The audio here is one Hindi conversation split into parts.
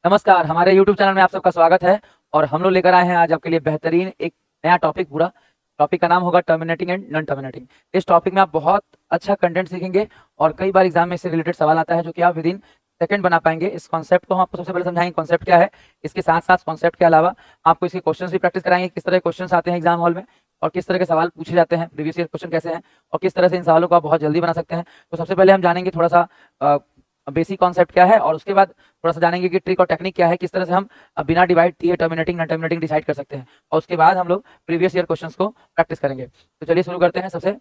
नमस्कार, हमारे YouTube चैनल में आप सबका स्वागत है और हम लोग लेकर आए हैं आज आपके लिए बेहतरीन एक नया टॉपिक। पूरा टॉपिक का नाम होगा टर्मिनेटिंग एंड नॉन टर्मिनेटिंग। इस टॉपिक में आप बहुत अच्छा कंटेंट सीखेंगे और कई बार एग्जाम में इससे रिलेटेड सवाल आता है जो कि आप विद इन सेकंड बना पाएंगे। इस कॉन्सेप्ट को हम आपको सबसे पहले समझाएंगे कॉन्सेप्ट क्या है। इसके साथ साथ कॉन्सेप्ट के अलावा आपको इसके क्वेश्चंस भी प्रैक्टिस कराएंगे, किस तरह के क्वेश्चंस आते हैं एग्जाम हॉल में और किस तरह के सवाल पूछे जाते हैं, प्रीवियस ईयर क्वेश्चन कैसे हैं और किस तरह से इन सवालों को आप बहुत जल्दी बना सकते हैं। तो सबसे पहले हम जानेंगे थोड़ा सा बेसिक कॉन्सेप्ट क्या है और उसके बाद थोड़ा सा जानेंगे कि ट्रिक और टेक्निक क्या है, किस तरह से हम बिना डिवाइड किए टर्मिनेटिंग नॉन टर्मिनेटिंग डिसाइड कर सकते हैं और उसके बाद हम लोग प्रीवियस ईयर क्वेश्चंस को प्रैक्टिस करेंगे। तो चलिए शुरू करते हैं। सबसे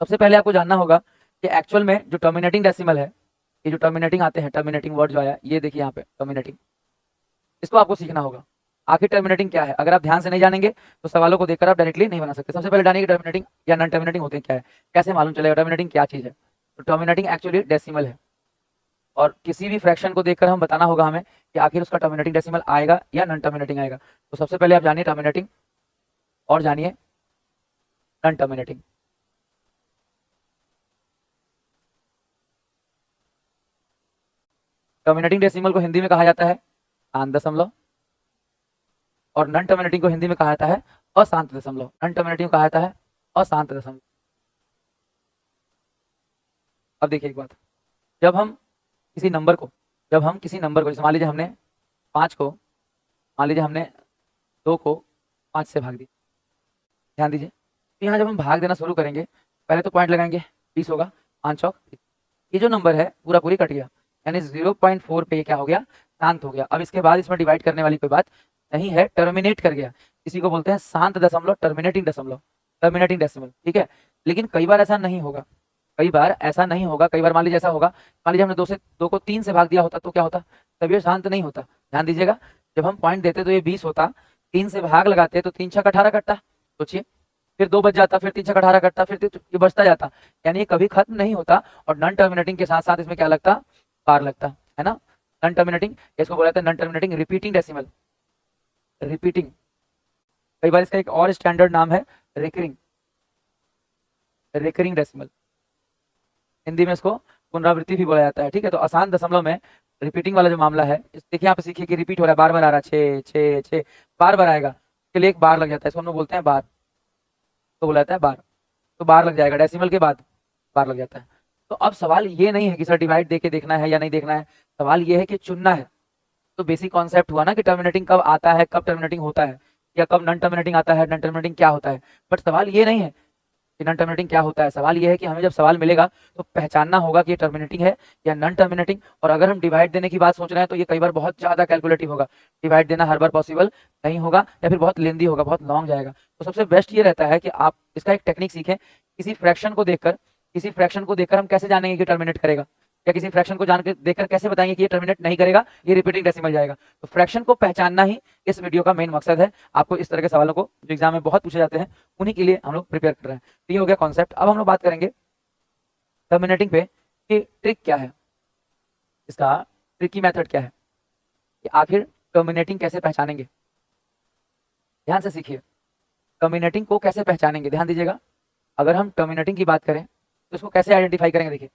पहले आपको जानना होगा कि एक्चुअल में जो टर्मिनेटिंग डेसिमल है, ये जो टर्मिनेटिंग आते हैं, टर्मिनेटिंग वर्ड जो आया ये देखिए यहाँ पे टर्मिनेटिंग, इसको आपको सीखना होगा। आखिर टर्मिनेटिंग क्या है, अगर आप ध्यान से नहीं जानेंगे तो सवालों को देखकर आप डायरेक्टली नहीं बना सकते। सबसे पहले जानिए कि टर्मिनेटिंग या नॉन टर्मिनेटिंग होते हैं क्या है, कैसे मालूम चलेगा टर्मिनेटिंग क्या चीज़ है। तो टर्मिनेटिंग एक्चुअली डेसिमल है और किसी भी फ्रैक्शन को देखकर हम बताना होगा हमें कि आखिर उसका टर्मिनेटिंग डेसिमल आएगा या नॉन टर्मिनेटिंग आएगा। तो सबसे पहले आप जानिए टर्मिनेटिंग और जानिए नॉन टर्मिनेटिंग। टर्मिनेटिंग डेसिमल को हिंदी में कहा जाता है शांत दशमलव और नॉन टर्मिनेटिंग को हिंदी में कहा जाता है अशांत दशमलव। नॉन टर्मिनेटिंग को कहा जाता है अशांत दशमलव। अब देखिए एक बात, जब हम किसी नंबर को जैसे मान लीजिए हमने 5 को, मान लीजिए हमने 2 को 5 से भाग दिया, ध्यान दीजिए। तो यहाँ जब हम भाग देना शुरू करेंगे पहले तो पॉइंट लगाएंगे, 20 होगा, 5 चौक, ये जो नंबर है पूरा पूरी कट गया, यानी 0.4 पे ये क्या हो गया, शांत हो गया। अब इसके बाद इसमें डिवाइड करने वाली कोई बात नहीं है, टर्मिनेट कर गया। इसी को बोलते हैं शांत दशमलव, टर्मिनेटिंग दशमलव, टर्मिनेटिंग डेसिमल, ठीक है। लेकिन कई बार ऐसा नहीं होगा, कई बार मान लीजिए ऐसा होगा, मान लीजिए हमने 2 को 3 से भाग दिया होता तो क्या होता, तब ये शांत नहीं होता। ध्यान दीजिएगा, जब हम पॉइंट देते तो ये 20 होता, 3 से भाग लगाते तो 3 छक 18 कटता, सोचिए, फिर 2 बच जाता, फिर 3 छक 18 कटता, फिर ये बचता जाता, यानी ये कभी खत्म नहीं होता। और नॉन टर्मिनेटिंग के साथ साथ इसमें क्या लगता, बार लगता है ना। नॉन टर्मिनेटिंग, इसको बोला जाता है non terminating repeating decimal, repeating. कई बार इसका एक और स्टैंडर्ड नाम है रिकरिंग, रिकरिंग डेसिमल, हिंदी में इसको पुनरावृत्ति भी बोला जाता है, ठीक है। तो आसान दशमलव में रिपीटिंग वाला जो मामला है, देखिए यहाँ पे सीखिए कि रिपीट हो रहा है, बार बार आ रहा है, 6 बार बार आएगा, इसके लिए एक बार लग जाता है, इसको हम लोग बोलते हैं बार, तो बोला जाता है बार, तो बार लग जाएगा, डेसिमल के बाद बार लग जाता है। तो अब सवाल ये नहीं है कि सर डिवाइड देके देखना है या नहीं देखना है, सवाल ये है कि चुनना है। तो बेसिक कॉन्सेप्ट हुआ ना कि टर्मिनेटिंग कब आता है, कब टर्मिनेटिंग होता है, या कब नॉन टर्मिनेटिंग आता है, नॉन टर्मिनेटिंग क्या होता है। बट सवाल ये नहीं है कि नॉन टर्मिनेटिंग क्या होता है, सवाल ये है कि हमें जब सवाल मिलेगा तो पहचानना होगा कि ये टर्मिनेटिंग है या नॉन टर्मिनेटिंग। और अगर हम डिवाइड देने की बात सोच रहे हैं तो ये कई बार बहुत ज़्यादा कैलकुलेटिव होगा, डिवाइड देना हर बार पॉसिबल नहीं होगा या फिर बहुत लेंदी होगा, बहुत लॉन्ग जाएगा। तो सबसे बेस्ट ये रहता है कि आप इसका एक टेक्निक सीखें, किसी फ्रैक्शन को देखकर हम कैसे जानेंगे कि टर्मिनेट करेगा, या किसी फ्रैक्शन को जान के देखकर कैसे बताएंगे कि ये टर्मिनेट नहीं करेगा, ये रिपीटिंग डेसिमल जाएगा। तो फ्रैक्शन को पहचानना ही इस वीडियो का मेन मकसद है। आपको इस तरह के सवालों को जो एग्जाम में बहुत पूछे जाते हैं उन्हीं के लिए हम लोग प्रिपेयर कर रहे हैं। तो ये हो गया कॉन्सेप्ट। अब हम लोग बात करेंगे टर्मिनेटिंग पे कि ट्रिक क्या है, इसका ट्रिकी मेथड क्या है, कि आखिर टर्मिनेटिंग कैसे पहचानेंगे। ध्यान से सीखिए, टर्मिनेटिंग को कैसे पहचानेंगे, ध्यान दीजिएगा। अगर हम टर्मिनेटिंग की बात करें तो इसको कैसे आइडेंटिफाई करेंगे। देखिए,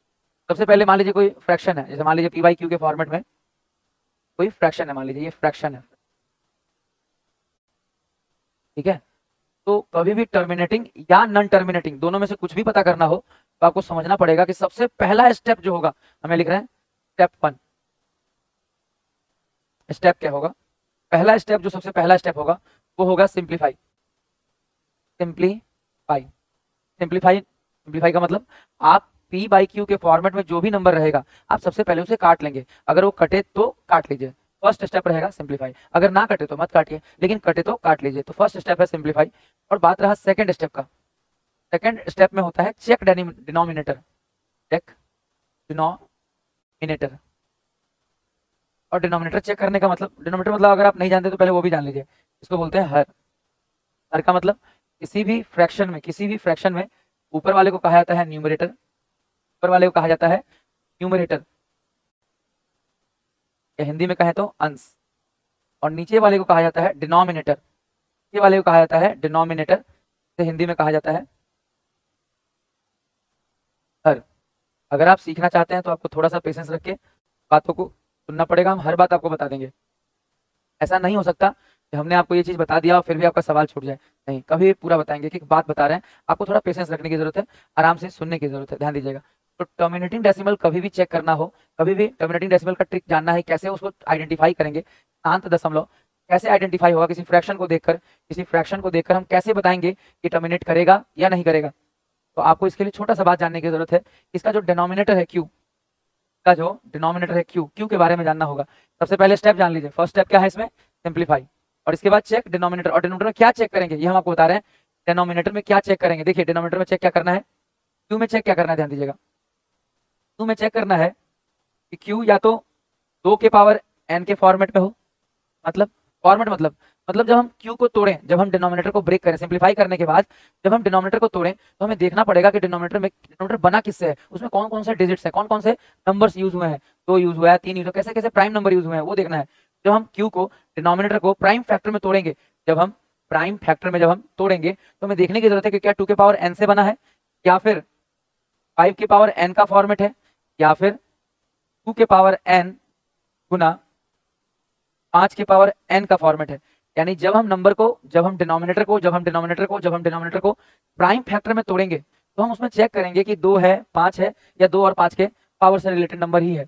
सबसे पहले मान लीजिए कोई फ्रैक्शन है, जैसे मान लीजिए p/q के फॉर्मेट में कोई फ्रैक्शन है, मान लीजिए ये फ्रैक्शन है, ठीक है। तो कभी भी टर्मिनेटिंग या नॉन टर्मिनेटिंग दोनों में से कुछ भी पता करना हो तो आपको समझना पड़ेगा कि सबसे पहला स्टेप जो होगा, हमें लिख रहे हैं स्टेप 1। स्टेप क्या होगा, पहला स्टेप, जो सबसे पहला स्टेप होगा वो होगा सिंप्लीफाई। सिंप्लीफाई, सिंप्लीफाई का मतलब आप p/q के फॉर्मेट में जो भी नंबर रहेगा आप सबसे पहले उसे काट लेंगे, अगर वो कटे तो काट लीजिए, फर्स्ट स्टेप रहेगा सिंप्लीफाई। अगर ना कटे तो मत काटिए, लेकिन कटे तो काट लीजिए। तो फर्स्ट स्टेप है सिंप्लीफाई। और बात रहा सेकंड स्टेप का, सेकंड स्टेप में होता है चेक डिनोमिनेटर, चेक डिनोमिनेटर। और डिनोमिनेटर चेक करने का मतलब, डिनोमिनेटर मतलब अगर आप नहीं जानते तो पहले वो भी जान लीजिए, इसको बोलते हैं हर। हर का मतलब किसी भी फ्रैक्शन में ऊपर वाले को कहा जाता है न्यूमरेटर, ऊपर वाले को कहा जाता है न्यूमरेटर, या हिंदी में कहें तो अंश, और नीचे वाले को कहा जाता है डिनोमिनेटर, नीचे वाले को कहा जाता है डिनोमिनेटर, तो हिंदी में कहा जाता है हर। अगर आप सीखना चाहते हैं तो आपको थोड़ा सा पेशेंस रख के बातों को सुनना पड़ेगा, हम हर बात आपको बता देंगे। ऐसा नहीं हो सकता कि हमने आपको ये चीज़ बता दिया और फिर भी आपका सवाल छूट जाए, नहीं, कभी भी पूरा बताएंगे कि बात बता रहे हैं, आपको थोड़ा पेशेंस रखने की जरूरत है, आराम से सुनने की जरूरत है, ध्यान दीजिएगा। तो टर्मिनेटिंग डेसिमल कभी भी चेक करना हो, कभी भी टर्मिनेटिंग डेसिमल का ट्रिक जानना है, कैसे उसको आइडेंटिफाई करेंगे, शांत दशमलव कैसे आइडेंटिफाई होगा, किसी फ्रैक्शन को देखकर, किसी फ्रैक्शन को देखकर हम कैसे बताएंगे कि टर्मिनेट करेगा या नहीं करेगा। तो आपको इसके लिए छोटा सा बात जानने की जरूरत है, इसका जो डिनोमिनेटर है क्यू, का जो डिनोमिनेटर है क्यू, क्यू के बारे में जानना होगा। सबसे पहले स्टेप जान लीजिए, फर्स्ट स्टेप क्या है इसमें, सिंप्लीफाई, और इसके बाद चेक डिनोमिनेटर। और डिनोमिनेटर में क्या चेक करेंगे ये हम आपको बता रहे हैं, डिनोमिनेटर में क्या चेक करेंगे। देखिए डिनोमिनेटर में चेक क्या करना है, क्यू में चेक क्या करना है, ध्यान दीजिएगा। क्यू में चेक करना है कि क्यू या तो 2 के पावर n के फॉर्मेट में हो, मतलब फॉर्मेट मतलब जब हम क्यू को तोड़ें, जब हम डिनोमिनेटर को ब्रेक करें, सिंप्लीफाई करने के बाद जब हम डिनोमिनेटर को तोड़ें तो हमें देखना पड़ेगा कि डिनोमिनेटर बना किससे है, उसमें कौन कौन से डिजिट्स है, कौन कौन से नंबर्स यूज हुए हैं, 2 यूज हुआ है, 3 यूज हुआ है, कैसे कैसे प्राइम नंबर यूज हुए हैं, वो देखना है। जब हम क्यू को, डिनोमिनेटर को प्राइम फैक्टर में तोड़ेंगे, जब हम प्राइम फैक्टर में जब हम तोड़ेंगे तो हमें देखने की जरूरत है कि क्या 2 के पावर n से बना है, या फिर 5 के पावर n का फॉर्मेट है, या फिर 2 के पावर n गुना 5 के पावर n का फॉर्मेट है। यानी जब हम नंबर को, जब हम डिनोमिनेटर को प्राइम फैक्टर में तोड़ेंगे तो हम उसमें चेक करेंगे कि 2 है, 5 है, या 2 और 5 के पावर से रिलेटेड नंबर ही है।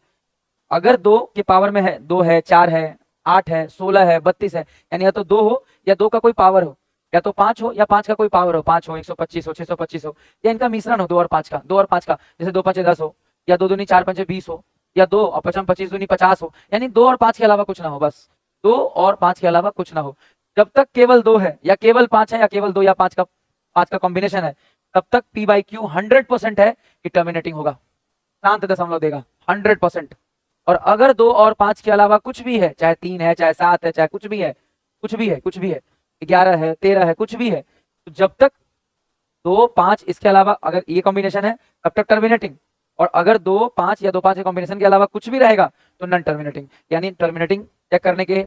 अगर 2 के पावर में है, 2 है, 4 है, 8 है, 16 है, 32 है, यानी या तो 2 हो या 2 का कोई पावर हो, या तो 5 हो या 5 का कोई पावर हो, 5 हो, 125 हो, 625 हो, या इनका मिश्रण हो, 2 और 5 का, 2 और 5 का, जैसे 2 5 10 हो, या 2 दूनी 4 5 20 हो, या 2 और 5 25 दूनी 50 हो, यानी 2 और 5 के अलावा कुछ ना हो, बस 2 और 5 के अलावा कुछ ना हो। जब तक केवल 2 है या केवल 5 है या केवल 2 या 5 का कॉम्बिनेशन है, तब तक p बाई क्यू 100% है कि टर्मिनेटिंग होगा, शांत दशमलव देगा 100%। और अगर 2 और 5 के अलावा कुछ भी है, चाहे 3 है, चाहे 7 है, चाहे कुछ भी है, 11 है, 13 है, कुछ भी है, तो जब तक 2 5 इसके अलावा अगर ये कॉम्बिनेशन है तब तक टर्मिनेटिंग, और अगर 2 5 या 2 5 के कॉम्बिनेशन के अलावा कुछ भी रहेगा तो नॉन टर्मिनेटिंग। यानी टर्मिनेटिंग चेक करने के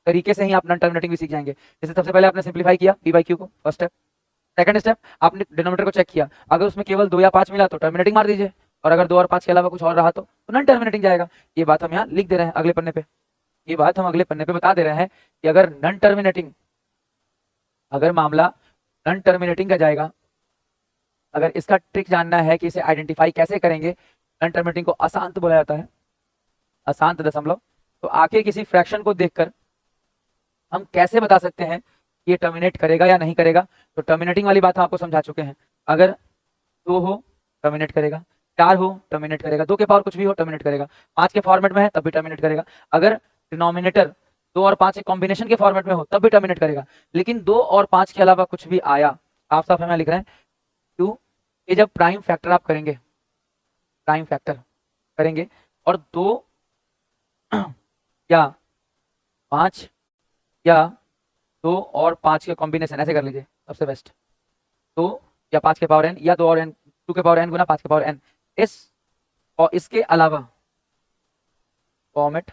तरीके से ही आप नॉन टर्मिनेटिंग भी सीख जाएंगे। जैसे सबसे पहले आपने सिंप्लीफाई किया p बाई क्यू को, फर्स्ट स्टेप। सेकंड स्टेप, आपने डिनोमिनेटर को चेक किया, अगर उसमें केवल 2 या 5 मिला तो टर्मिनेटिंग मार दीजिए, और अगर 2 और 5 के अलावा कुछ और रहा तो नॉन टर्मिनेटिंग जाएगा। ये बात हम यहाँ लिख दे रहे हैं अगले पन्ने पे, ये बात हम अगले पन्ने पे बता दे रहे हैं कि अगर नॉन टर्मिनेटिंग, अगर मामला नॉन टर्मिनेटिंग का जाएगा, अगर इसका ट्रिक जानना है कि इसे आइडेंटिफाई कैसे करेंगे, नॉन टर्मिनेटिंग को अशांत बोला जाता है, अशांत दशमलव। तो आखिर किसी फ्रैक्शन को देखकर हम कैसे बता सकते हैं कि ये टर्मिनेट करेगा या नहीं करेगा। तो टर्मिनेटिंग वाली बात हम आपको समझा चुके हैं, अगर 2 हो टर्मिनेट करेगा, 4 हो टर्मिनेट करेगा, 2 के पावर कुछ भी हो टर्मिनेट करेगा, 5 के फॉर्मेट में है तब भी टर्मिनेट करेगा, अगर डिनोमिनेटर 2 और 5 के कॉम्बिनेशन के फॉर्मेट में हो तब भी टर्मिनेट करेगा। लेकिन 2 और 5 के अलावा कुछ भी आया, साफ साफ हमें लिख रहे हैं क्यों, ये जब प्राइम फैक्टर आप करेंगे, प्राइम फैक्टर करेंगे और 2 या 5 या 2 और 5 के कॉम्बिनेशन, ऐसे कर लीजिए सबसे बेस्ट, 2 या 5 के पावर n या 2 और n, 2 के पावर n गुना 5 के पावर n, इस और इसके अलावा फॉर्मेट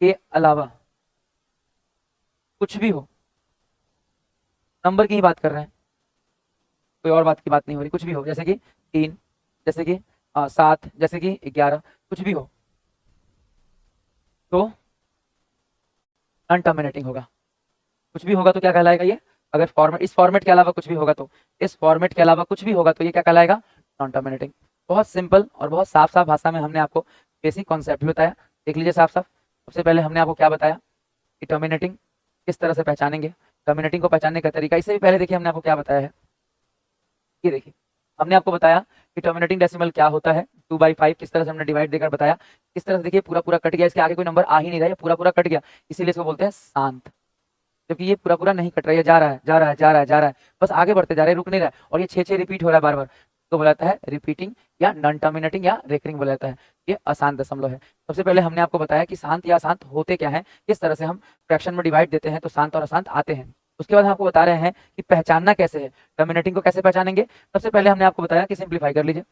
के अलावा कुछ भी हो, नंबर की ही बात कर रहे हैं, कोई और बात की बात नहीं हो रही, कुछ भी हो, जैसे कि 3, जैसे कि 7, जैसे कि 11, कुछ भी हो, तो नॉन टर्मिनेटिंग होगा। कुछ भी होगा तो क्या कहलाएगा ये, अगर फॉर्मेट, इस फॉर्मेट के अलावा कुछ भी होगा तो, इस फॉर्मेट के अलावा कुछ भी होगा तो ये क्या कहलाएगा, नॉन टर्मिनेटिंग। बहुत सिंपल और बहुत साफ साफ भाषा में हमने आपको बेसिक कॉन्सेप्ट भी बताया, देख लीजिए साफ साफ। सबसे पहले हमने आपको क्या बताया कि टर्मिनेटिंग किस तरह से पहचानेंगे, टर्मिनेटिंग को पहचानने का तरीका, इससे भी पहले देखिए हमने आपको क्या बताया है, ये देखिए हमने आपको बताया कि टर्मिनेटिंग डेसिमल क्या होता है, 2/5 किस तरह से हमने डिवाइड देकर बताया, किस तरह से देखिए पूरा पूरा कट गया, इसके आगे कोई नंबर आ ही नहीं रहा है, पूरा पूरा कट गया, इसीलिए इसको बोलते हैं शांत। जबकि ये पूरा पूरा नहीं कट रहा है, जा रहा है जा रहा है जा रहा है जा रहा है, बस आगे बढ़ते जा रहे हैं, रुक नहीं रहा है, और ये 6 रिपीट हो रहा है बार बार, तो बोला जाता है रिपीटिंग या नॉन टर्मिनेटिंग या रेकरिंग बोला जाता है। ये अशांत दशमलव है। सबसे पहले हमने आपको बताया कि शांत या अशांत होते क्या है, किस तरह से हम फ्रैक्शन में डिवाइड देते हैं तो शांत और अशांत आते हैं। उसके बाद हम आपको बता रहे हैं कि पहचानना कैसे है, टर्मिनेटिंग को कैसे पहचानेंगे। सबसे पहले हमने आपको बताया कि सिंप्लीफाई कर लीजिए,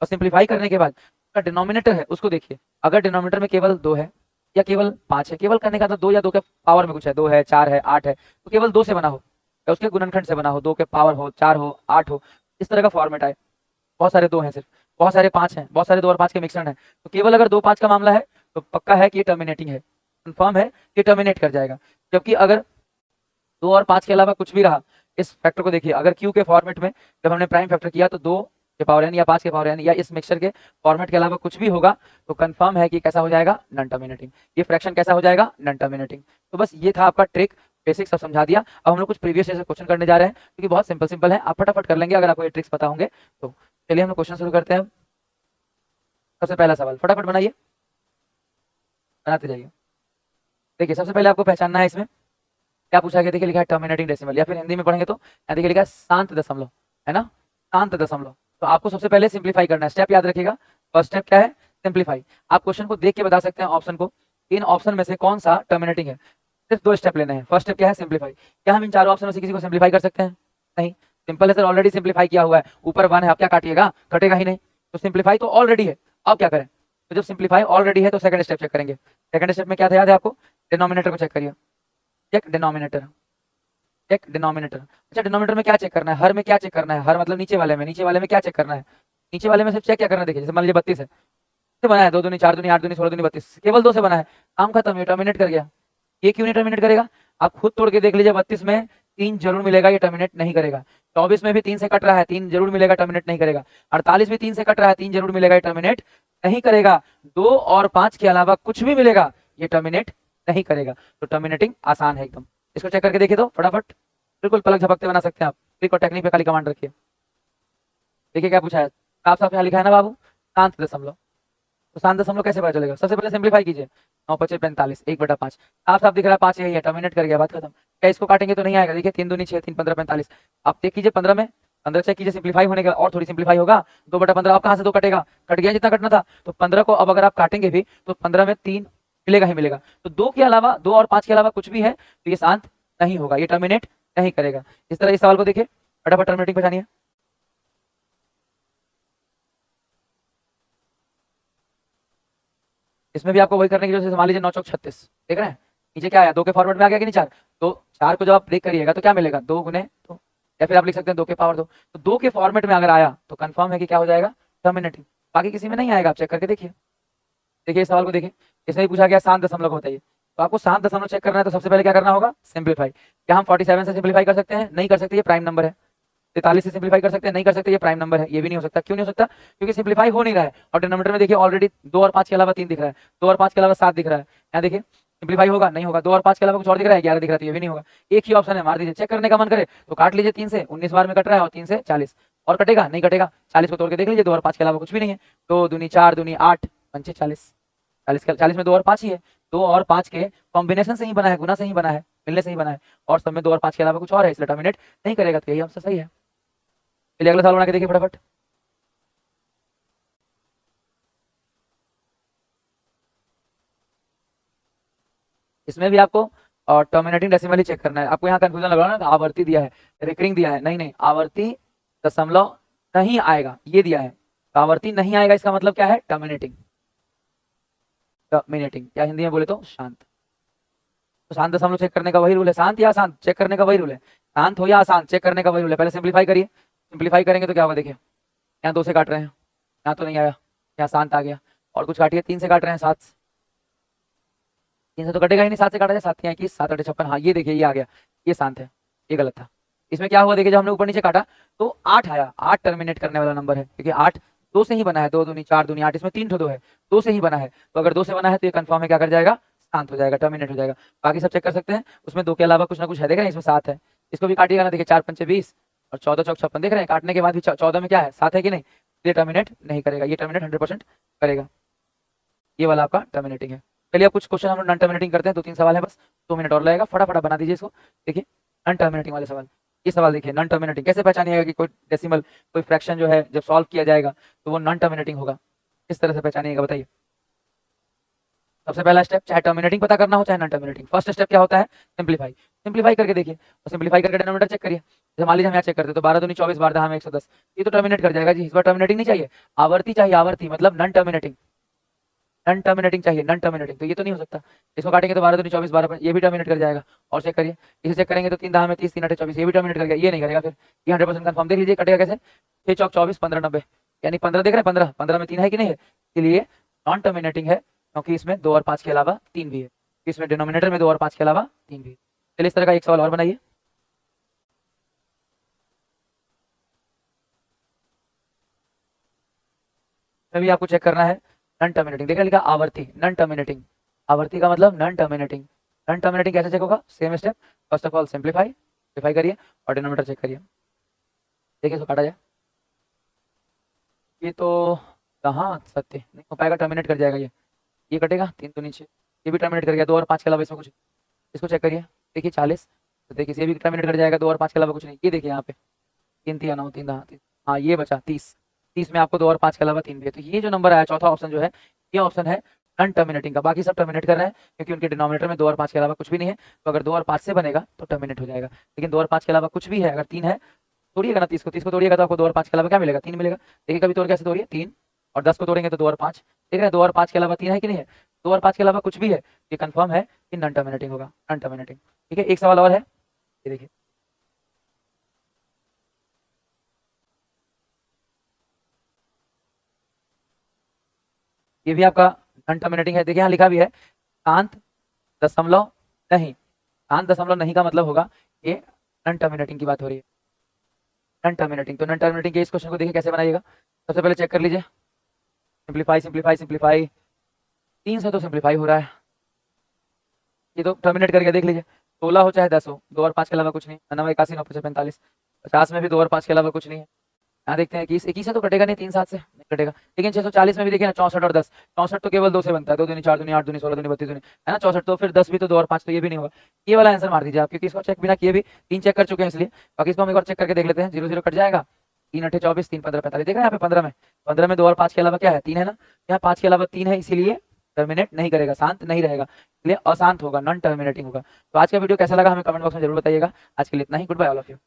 और सिंप्लीफाई करने के बाद उसका डिनोमिनेटर है उसको देखिए, अगर डिनोमिनेटर में केवल 2 है या केवल 5 है, केवल करने का तो 2 या 2 के पावर में कुछ है, 2 है, 4 है, 8 है, तो केवल 2 से बना हो या उसके गुणनखंड से बना हो, 2 के पावर हो, 4 हो, 8 हो, इस तरह का फॉर्मेट आए। बहुत सारे 2 हैं सिर्फ, बहुत सारे 5 हैं, बहुत सारे 2 और 5 के मिश्रण है, तो केवल अगर 2 5 का मामला है तो पक्का है कि ये टर्मिनेटिंग है, कंफर्म है कि टर्मिनेट कर जाएगा। जबकि अगर 2 और 5 के अलावा कुछ भी रहा, इस फैक्टर को देखिए, अगर क्यू के फॉर्मेट में जब हमने प्राइम फैक्टर किया तो 2 के पावर n या 5 के पावर n या इस मिक्सचर के फॉर्मेट के अलावा कुछ भी होगा तो कंफर्म है कि कैसा हो जाएगा, नॉन टर्मिनेटिंग। ये फ्रैक्शन कैसा हो जाएगा, नॉन टर्मिनेटिंग। तो बस ये था आपका ट्रिक, बेसिक सब समझा दिया। अब हम लोग कुछ प्रीवियस जैसे क्वेश्चन करने जा रहे हैं क्योंकि बहुत सिंपल सिंपल है, आप फटाफट कर लेंगे अगर आपको ये ट्रिक्स पता होंगे तो। चलिए हम लोग क्वेश्चन शुरू करते हैं। सबसे पहला सवाल फटाफट बनाइए, बनाते जाइए। देखिए सबसे पहले आपको पहचानना है इसमें क्या पूछा गया। देखिए लिखा है टर्मिनेटिंग डेसिमल, या फिर हिंदी में पढ़ेंगे तो यहाँ देखिए लिखा है शांत दशमलव, है ना, शांत दशमलव। तो आपको सबसे पहले सिंप्लीफाई करना है, स्टेप याद रखिएगा। फर्स्ट स्टेप क्या है, सिंप्लीफाई। आप क्वेश्चन को देख के बता सकते हैं ऑप्शन को, इन ऑप्शन में से कौन सा टर्मिनेटिंग है। सिर्फ 2 स्टेप लेने हैं। फर्स्ट स्टेप क्या है, सिंप्लीफाई। क्या हम इन चारों ऑप्शन में से किसी को सिंप्लीफाई कर सकते हैं, नहीं, सिंपल है सर, ऑलरेडी सिंप्लीफाई किया हुआ है, ऊपर 1 है, आप क्या काटिएगा, कटेगा ही नहीं, तो सिंप्लीफाई तो ऑलरेडी है। अब क्या करें, तो जब सिंप्लीफाई ऑलरेडी है तो सेकंड स्टेप चेक करेंगे। सेकंड स्टेप में क्या था याद है आपको, डिनोमिनेटर को चेक करिए, चेक डिनोमिनेटर, चेक डिनोमिनेटर। अच्छा डिनोमिनेटर में क्या चेक करना है, हर में क्या चेक करना है, हर मतलब नीचे वाले में, नीचे वाले में क्या चेक करना है, नीचे वाले में सिर्फ चेक क्या करना है। देखिए जैसे मान लीजिए 32 है, से बना है, 2 दूनी 4 दूनी 8 दूनी 16 दूनी 32, केवल 2 से बना है, काम खत्म, ये टर्मिनेट कर गया। ये क्यों नहीं टर्मिनेट करेगा, आप खुद तोड़ के देख लीजिए, 32 में 3 जरूर मिलेगा, ये टर्मिनेट नहीं करेगा। 24 में भी 3 से कट रहा है, 3 जरूर मिलेगा, टर्मिनेट नहीं करेगा। 48 में 3 से कट रहा है, 3 जरूर मिलेगा, ये टर्मिनेट नहीं करेगा। 2 और 5 के अलावा कुछ भी मिलेगा, ये टर्मिनेट नहीं करेगा। तो टर्मिनेटिंग आसान है एकदम। इसको चेक करके देखिए तो फटाफट, बिल्कुल पलक झपकते बना सकते हैं आप। ट्रिक और टेक्निक पे खाली कमांड रखिए। देखिए क्या पूछा है, साफ साफ यहाँ लिखा है ना बाबू, शांत दशमलव। तो शांत दशमलव कैसे पता चलेगा, सबसे पहले सिंप्लीफाई कीजिए, 9 पचे 45, 1/5, साफ साफ दिख रहा है 5 यही है, टर्मिनेट कर गया, बात खत्म। क्या इसको काटेंगे तो नहीं आएगा, देखिए 3 दूनी 6, 3 15 45। आप चेक कीजिए 15 में, 15 चेक कीजिए, सिंप्लीफाई होने के और थोड़ी सिंप्लीफाई होगा, 2/15। आप कहाँ से 2 कटेगा, कट गया जितना कटना था। तो 15 को अब अगर आप काटेंगे भी तो 15 में 3 मिलेगा ही मिलेगा। तो 2 के अलावा, 2 और 5 के अलावा कुछ भी है तो ये शांत नहीं होगा, ये टर्मिनेट नहीं करेगा। इस तरह इस सवाल को देखिए, फटाफट टर्मिनेटिंग पहचानिए। इसमें भी आपको वही करने की जरूरत है। मान लीजिए 9 चौक 36, देख रहे हैं नीचे क्या आया, 2 के फॉर्मेट में आ गया कि नहीं 4, तो 4 को जब आप ब्रेक करिएगा तो क्या मिलेगा, 2 गुने 2, या फिर आप लिख सकते हैं 2 के पावर 2। तो 2 के फॉर्मेट में अगर आया तो कंफर्म है कि क्या हो जाएगा, टर्मिनेटिंग। बाकी किसी में नहीं आएगा, आप चेक करके देखिए। देखिए इस सवाल को देखिए, इसमें भी पूछा गया शांत दशमलव होता है, तो आपको शांत दशमलव चेक करना है तो सबसे पहले क्या करना होगा, सिंप्लीफाई। क्या हम 47 से सिंप्लीफाई कर सकते हैं, नहीं कर सकते, ये प्राइम नंबर है। 43 से सिंप्लीफाई कर सकते हैं, नहीं कर सकते, ये प्राइम नंबर है। ये भी नहीं हो सकता, क्यों नहीं हो सकता, क्योंकि सिंप्लीफाई हो नहीं रहा है। और डिनोमिनेटर में देखिए ऑलरेडी 2 और 5 के अलावा 3 दिख रहा है, 2 और 5 के अलावा 7 दिख रहा है। यहाँ देखिए सिंप्लीफाई होगा, नहीं होगा। 2 और 5 के अलावा कुछ और दिख रहा है, 11 दिख रहा है, तो ये भी नहीं होगा। एक ही ऑप्शन है, मार दीजिए। चेक करने का मन करे तो काट लीजिए, 3 से 19 बार में कट रहा है और 3 से 40, और कटेगा नहीं कटेगा। 40 को तोड़ के देख लीजिए, 2 और 5 के अलावा कुछ भी नहीं है। 2 दूनी 4 दूनी 8, 5 40, 40 में 2 और 5 ही है। 2 और 5 के कॉम्बिनेशन से ही बना है, गुना से ही बना है, मिलने से ही बना है, और सब में 2 और 5 के अलावा कुछ और है, इसलिए टर्मिनेट नहीं करेगा। तो यही आंसर सही है। चलिए अगला सवाल बना के देखिए फटाफट। इसमें भी आपको और टर्मिनेटिंग डेसिमल ही चेक करना है। आपको यहाँ कंफ्यूजन लग रहा है ना, आवर्ती दिया है, रिकरिंग दिया है, नहीं नहीं, आवर्ती दशमलव नहीं आएगा, ये दिया है। तो आवर्ती नहीं आएगा, इसका मतलब क्या है, टर्मिनेटिंग। टर्मिनेटिंग क्या हिंदी में बोले तो शांत। तो शांत दशमलव चेक करने का वही रूल है, शांत या अशांत चेक करने का वही रूल है, शांत हो या अशांत चेक करने का वही रूल है। पहले सिंप्लीफाई करिए, सिंप्लीफाई करेंगे तो क्या होगा, देखिए यहाँ 2 से काट रहे हैं, यहाँ तो नहीं आया, यहाँ शांत आ गया। और कुछ काटिए, 3 से काट रहे हैं, 7, 3 से तो कटेगा ही नहीं, 7 से काटा जाए, 7 यहाँ 21, 7 8 56, हाँ ये देखिए ये आ गया, ये शांत है, ये गलत था। इसमें क्या हुआ देखिए, जब हमने ऊपर नीचे काटा तो 8 आया, 8 टर्मिनेट करने वाला नंबर है, क्योंकि 8 2 से ही बना है, 2 दूनी 4 दूनी 8, इसमें 3 2 है, 2 से ही बना है। तो अगर 2 से बना है तो ये कंफर्म है क्या कर जाएगा, शांत हो जाएगा, टर्मिनेट हो जाएगा। बाकी सब चेक कर सकते हैं, उसमें 2 के अलावा कुछ ना कुछ है, देख रहे हैं इसमें 7 है, इसको भी काटिएगा ना, देखिए 4 पंचे 20 और 14 चौक 56, देख रहे हैं काटने के बाद भी 14 में क्या है, 7 है कि नहीं, ये टर्मिनेट नहीं करेगा, ये टर्मिनेट 100% करेगा। ये वाला आपका टर्मिनेटिंग है। चलिए अब कुछ क्वेश्चन हम लोग नॉन टर्मिनेटिंग करते हैं, 2-3 सवाल है बस, 2 मिनट और लगेगा, फटाफट बना दीजिए इसको। देखिए नॉन टर्मिनेटिंग वाले सवाल, ये सवाल देखिए, नॉन टर्मिनेटिंग कैसे पहचानिएगा कि कोई डेसिमल, कोई फ्रैक्शन जो है जब सॉल्व किया जाएगा तो वो नॉन टर्मिनेटिंग होगा, किस तरह से पहचानिएगा बताइए। सबसे पहला स्टेप, चाहे टर्मिनेटिंग पता करना हो चाहे नॉन टर्मिनेटिंग, फर्स्ट स्टेप क्या होता है, सिंप्लीफाई। सिंप्लीफाई करके देखिए, तो सिंप्लीफाई करके डिनोमिनेटर चेक करिए। जैसे मान लीजिए हम यहाँ चेक करते तो 12 दूनी 24, 12 हम 110, ये तो टर्मिनेट कर जाएगा जी, इस बार टर्मिनेटिंग नहीं चाहिए, आवर्ती चाहिए, आवर्ती मतलब नॉन टर्मिनेटिंग, नॉन टर्मिनेटिंग चाहिए, नॉन टर्मिनेटिंग, तो ये तो नहीं हो सकता। इसको काटेंगे तो 12 दूनी 24, 12 ये भी टर्मिनेट कर जाएगा। और चेक करिए, इसे चेक करेंगे तो 3 दाह में 30, 3 8 24, ये भी टर्मिनेट कर गया, ये नहीं करेगा, फिर ये 100% कंफर्म। देख लीजिए कटेगा कैसे, 6 चौक 24, 15 90, यानी 15 देख रहे हैं, 15 में 3 है कि नहीं है, इसलिए नॉन टर्मिनेटिंग है, क्योंकि इसमें 2 और 5 के अलावा 3 भी है, इसमें डिनोमिनेटर में 2 और 5 के अलावा 3 भी है। चलिए इस तरह का एक सवाल और बनाइए। अभी आपको चेक करना है नॉन टर्मिनेटिंग, देखा लिखा आवर्ती, नॉन टर्मिनेटिंग, आवर्ती का मतलब नॉन टर्मिनेटिंग। नॉन टर्मिनेटिंग कैसे चेक होगा? Same step, first of all simplify, simplify करिए और डिनोमिनेटर चेक करिए, देखिए इसको काटा जाए, ये तो कहाँ सत्य नहीं हो पाएगा, टर्मिनेट कर जाएगा ये कटेगा, 3 तो नीचे, ये भी टर्मिनेट कर गया, 2 और 5 के अलावा इसमें कुछ, इसको चेक करिए, देखिए 40, तो देखिए ये भी टर्मिनेट कर जाएगा, 2 और 5 के अलावा कुछ नहीं, ये देखिए यहाँ पे 3 3 9 3 हाँ ये बचा 30, 30 में आपको 2 और 5 के अलावा 3 भी है, तो ये जो नंबर आया चौथा ऑप्शन जो है, ये ऑप्शन है नॉन टर्मिनेटिंग का। बाकी सब टर्मिनेट कर रहे हैं क्योंकि उनके डिनोमिनेटर में 2 और 5 के अलावा कुछ भी नहीं है, तो अगर 2 और 5 से बनेगा तो टर्मिनेट हो जाएगा, लेकिन 2 और 5 के अलावा कुछ भी है, अगर 3 है, तोड़िएगा ना 30 को, 30 को तोड़िएगा तो आपको 2 और 5 के अलावा क्या मिलेगा? 3 मिलेगा। देखिए कभी तोड़ कैसे तोड़िए, 3 और 10 को तोड़ेंगे तो 2 और 5, देख रहे हैं 2 और 5 के अलावा 3 है कि नहीं है, 2 और 5 के अलावा कुछ भी है, ये कंफर्म है कि नॉन टर्मिनेटिंग होगा, नॉन टर्मिनेटिंग। ठीक है, एक सवाल और है, ये देखिए, ये भी आपका नॉन टर्मिनेटिंग है, देखिए यहाँ लिखा भी है शांत दशमलव नहीं, शांत दशमलव नहीं का मतलब होगा ये नॉन टर्मिनेटिंग की बात हो रही है, नॉन टर्मिनेटिंग। तो नॉन टर्मिनेटिंग के इस क्वेश्चन को देखिए कैसे बनाइएगा, सबसे पहले चेक कर लीजिए, सिंप्लीफाई सिंप्लीफाई सिंप्लीफाई, 3 से तो सिंप्लीफाई हो रहा है, ये तो टर्मिनेट करके देख लीजिए, 16 हो चाहे 10 हो, 2 और 5 के अलावा कुछ नहीं, 99 81 9 45, 50 में भी 2 और 5 के अलावा कुछ नहीं है, यहाँ देखते हैं 21 से तो कटेगा नहीं, 3 7 से नहीं कटेगा, लेकिन 640 में भी देखिए ना 64 और 10, 64 तो केवल 2 से बनता है, 2 दूनी 4 दूनी 8 दूनी 16 दूनी 32 दूनी है ना 64, तो फिर 10 भी तो 2 और 5 तो ये भी नहीं होगा, ये वाला आंसर मार दीजिए आप, क्योंकि इसको चेक बिना किए भी 3 चेक कर चुके हैं इसलिए, बाकी इसको हम एक बार चेक करके देख लेते हैं, 0 0 कट जाएगा, 3 8 24 3 15 45, देख रहे हैं यहाँ पे 15 में 2 और 5 के अलावा क्या है? 3 है ना, यहाँ 5 के अलावा 3 है, इसीलिए टर्मिनेट नहीं करेगा, शांत नहीं रहेगा, इसलिए अशांत होगा, नॉन टर्मिनेटिंग होगा। तो आज का वीडियो कैसा लगा हमें कमेंट बॉक्स में जरूर बताइएगा। आज के लिए इतना ही, good bye all of you.